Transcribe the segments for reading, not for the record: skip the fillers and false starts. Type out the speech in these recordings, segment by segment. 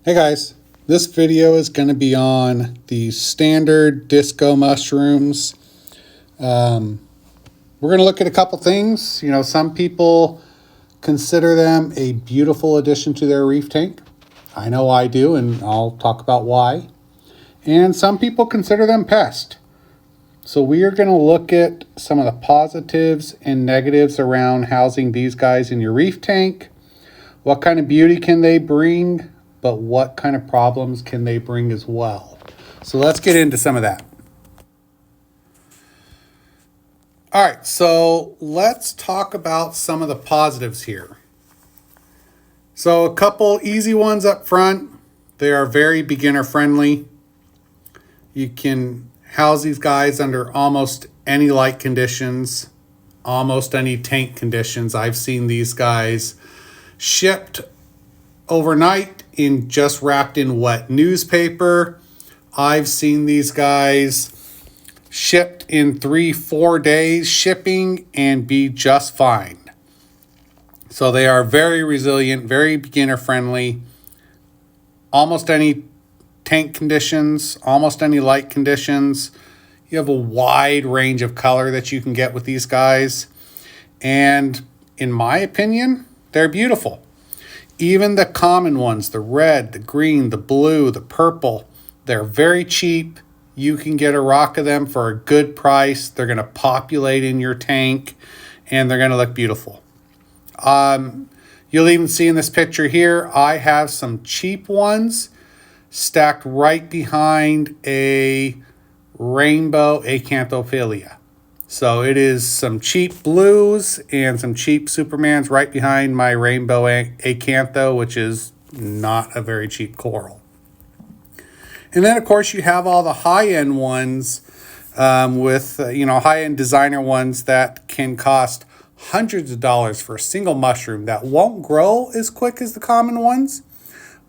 Hey guys, this video is going to be on the standard disco mushrooms. We're going to look at a couple things. You know, some people consider them a beautiful addition to their reef tank. I know I do, and I'll talk about why. And some people consider them pest. So we are going to look at some of the positives and negatives around housing these guys in your reef tank. What kind of beauty can they bring? But what kind of problems can they bring as well? So let's get into some of that. All right, so let's talk about some of the positives here. So a couple easy ones up front. They are very beginner friendly. You can house these guys under almost any light conditions, almost any tank conditions. I've seen these guys shipped overnight in just wrapped in wet newspaper. I've seen these guys shipped in 3-4 days shipping and be just fine. So they are very resilient, very beginner friendly. Almost any tank conditions, almost any light conditions. You have a wide range of color that you can get with these guys. And in my opinion, they're beautiful. Even the common ones, the red, the green, the blue, the purple, they're very cheap. You can get a rock of them for a good price. They're going to populate in your tank, and they're going to look beautiful. You'll even see in this picture here, I have some cheap ones stacked right behind a rainbow acanthophilia. So it is some cheap blues and some cheap Supermans right behind my rainbow acantho, which is not a very cheap coral. And then, of course, you have all the high-end ones with, high-end designer ones that can cost hundreds of dollars for a single mushroom that won't grow as quick as the common ones,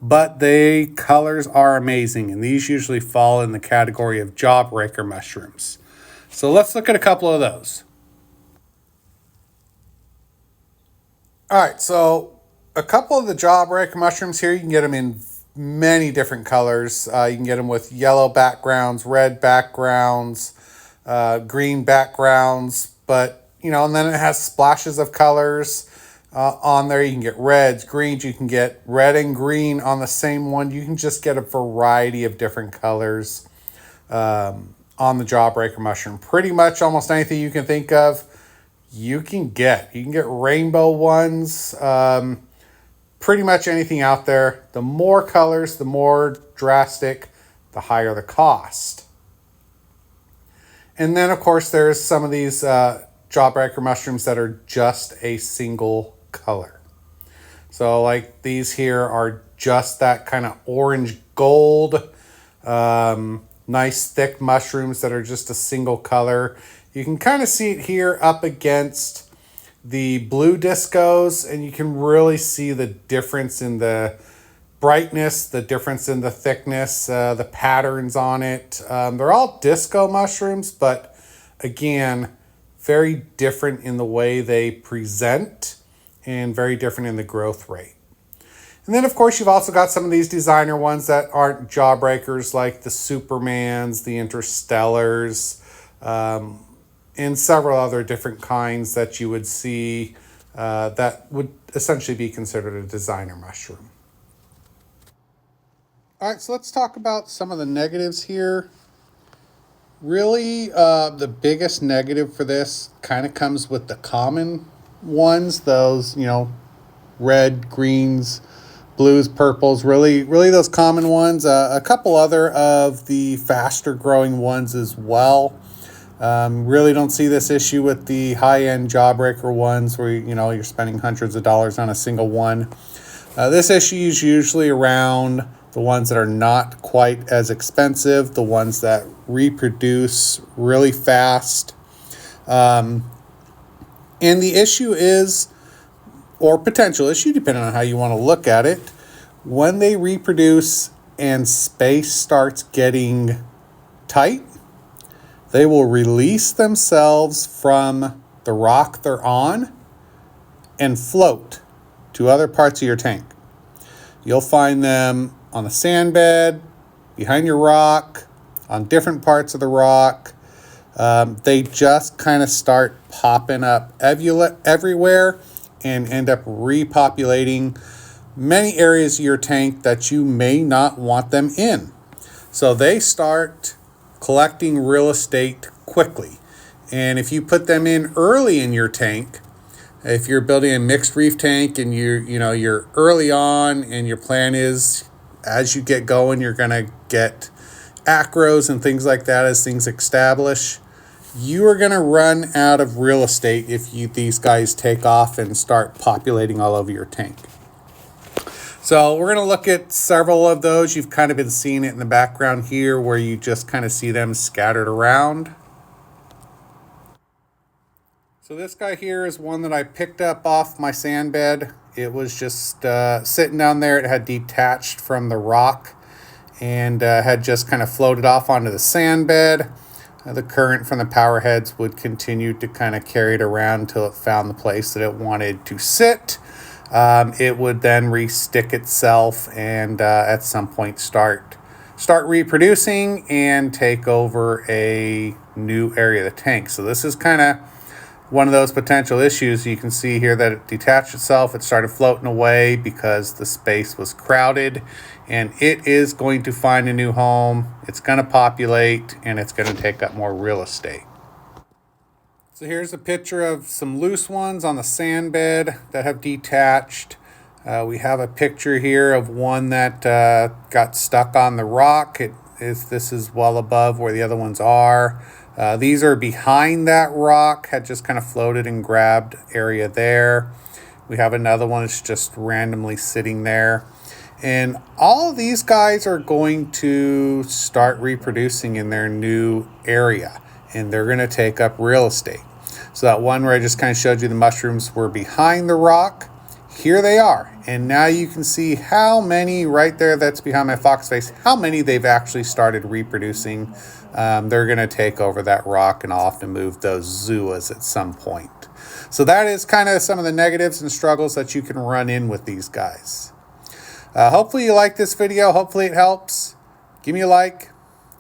but the colors are amazing. And these usually fall in the category of Jawbreaker mushrooms. So let's look at a couple of those. All right, so a couple of the Jawbreaker mushrooms here, you can get them in many different colors. You can get them with yellow backgrounds, red backgrounds, green backgrounds, but, and then it has splashes of colors on there. You can get reds, greens, you can get red and green on the same one. You can just get a variety of different colors on the Jawbreaker mushroom. Pretty much almost anything you can think of, you can get. You can get rainbow ones, pretty much anything out there. The more colors, the more drastic, the higher the cost. And then, of course, there's some of these Jawbreaker mushrooms that are just a single color. So like these here are just that kind of orange gold, nice thick mushrooms that are just a single color. You can kind of see it here up against the blue discos, and you can really see the difference in the brightness, the difference in the thickness, the patterns on it. They're all disco mushrooms, but again, very different in the way they present and very different in the growth rate. And then, of course, you've also got some of these designer ones that aren't Jawbreakers, like the Supermans, the Interstellars, and several other different kinds that you would see that would essentially be considered a designer mushroom. All right, so let's talk about some of the negatives here. Really, the biggest negative for this kind of comes with the common ones, those, red, greens, blues, purples, really those common ones. A couple other of the faster growing ones as well. Really don't see this issue with the high-end Jawbreaker ones where, you're spending hundreds of dollars on a single one. This issue is usually around the ones that are not quite as expensive, the ones that reproduce really fast. And the issue is, or potential issue, depending on how you want to look at it, when they reproduce and space starts getting tight, they will release themselves from the rock they're on and float to other parts of your tank. You'll find them on the sand bed, behind your rock, on different parts of the rock. They just kind of start popping up everywhere and end up repopulating many areas of your tank that you may not want them in. So they start collecting real estate quickly. And if you put them in early in your tank, if you're building a mixed reef tank and you're early on and your plan is as you get going, you're going to get acros and things like that as things establish, you are going to run out of real estate if these guys take off and start populating all over your tank. So we're going to look at several of those. You've kind of been seeing it in the background here where you just kind of see them scattered around. So this guy here is one that I picked up off my sand bed. It was just sitting down there. It had detached from the rock and had just kind of floated off onto the sand bed. The current from the power heads would continue to kind of carry it around until it found the place that it wanted to sit. It would then re-stick itself and at some point start reproducing and take over a new area of the tank. So this is kind of one of those potential issues. You can see here that it detached itself. It started floating away because the space was crowded, and it is going to find a new home. It's going to populate, and it's going to take up more real estate. So here's a picture of some loose ones on the sand bed that have detached. We have a picture here of one that got stuck on the rock. This is well above where the other ones are. These are behind that rock, had just kind of floated and grabbed area there. We have another one that's just randomly sitting there. And all of these guys are going to start reproducing in their new area, and they're going to take up real estate. So that one where I just kind of showed you the mushrooms were behind the rock, here they are. And now you can see how many right there, that's behind my fox face, how many they've actually started reproducing. They're going to take over that rock, and I'll have to move those zoas at some point. So that is kind of some of the negatives and struggles that you can run in with these guys. Hopefully you like this video. Hopefully it helps. Give me a like.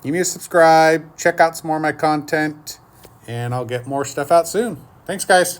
Give me a subscribe. Check out some more of my content, and I'll get more stuff out soon. Thanks, guys.